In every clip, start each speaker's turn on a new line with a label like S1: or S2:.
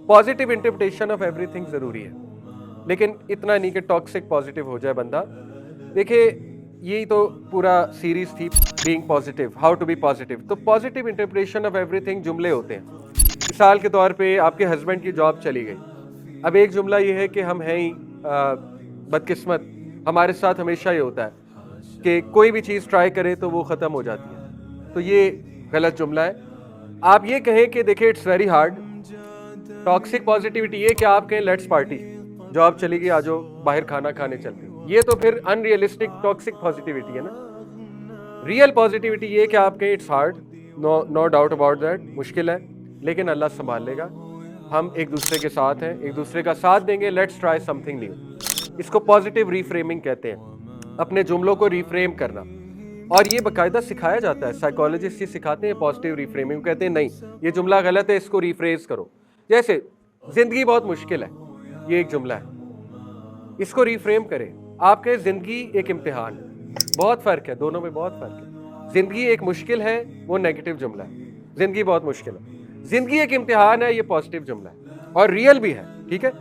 S1: Positive interpretation of everything ज़रूरी है, लेकिन इतना नहीं कि टॉक्सिक पॉजिटिव हो जाए बंदा। देखिए यही तो पूरा सीरीज थी, being positive, how to be positive. तो पॉजिटिव इंटरप्रिटेशन ऑफ एवरीथिंग जुमले होते हैं। मिसाल के तौर पे आपके हस्बैंड की जॉब चली गई, अब एक जुमला ये है कि हम हैं ही बदकिस्मत, हमारे साथ हमेशा ये होता है कि कोई भी चीज़ ट्राई करे तो वो ख़त्म हो जाती है, तो ये गलत जुमला है। आप ये कहें कि देखिए it's very hard. Toxic positivity ये कि आप कहें लेट्स पार्टी, जॉब चली गई, आ जाओ बाहर खाना खाने चलते हैं, ये तो फिर अनरियलिस्टिक टॉक्सिक पॉजिटिविटी है ना। रियल पॉजिटिविटी ये कि आप कहें it's hard, no doubt about that, मुश्किल है लेकिन अल्लाह संभाल लेगा, हम एक दूसरे के साथ हैं, एक दूसरे का साथ देंगे, लेट्स ट्राई समथिंग न्यू। इसको पॉजिटिव रीफ्रेमिंग कहते हैं, अपने जुमलों को रीफ्रेम करना। और ये बाकायदा सिखाया जाता है, साइकोलॉजिस्ट ये सिखाते हैं पॉजिटिव रीफ्रेमिंग, कहते हैं नहीं ये जुमला गलत है, इसको रीफ्रेज करो। जैसे जिंदगी बहुत मुश्किल है, ये एक जुमला है, इसको रीफ्रेम करें, आपके जिंदगी एक इम्तिहान है। बहुत फर्क है, दोनों में बहुत फर्क है। जिंदगी एक मुश्किल है, वो नेगेटिव जुमला है, जिंदगी बहुत मुश्किल है। जिंदगी एक इम्तिहान है, ये पॉजिटिव जुमला है और रियल भी है, ठीक है।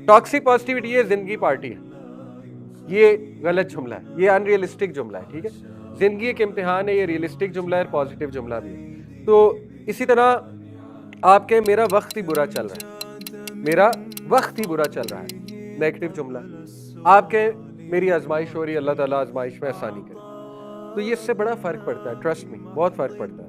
S1: टॉक्सिक पॉजिटिविटी ये जिंदगी पार्टी है, ये गलत जुमला है, ये अनरियलिस्टिक जुमला है, ठीक है। जिंदगी एक इम्तिहान है, ये रियलिस्टिक जुमला है, पॉजिटिव जुमला भी है। तो इसी तरह आपके मेरा वक्त ही बुरा चल रहा है, मेरा वक्त ही बुरा चल रहा है, नेगेटिव जुमला। आपके मेरी आजमाइश हो रही है, अल्लाह ताला आजमाइश में आसानी करे, तो ये इससे बड़ा फर्क पड़ता है, ट्रस्ट मी, बहुत फर्क पड़ता है।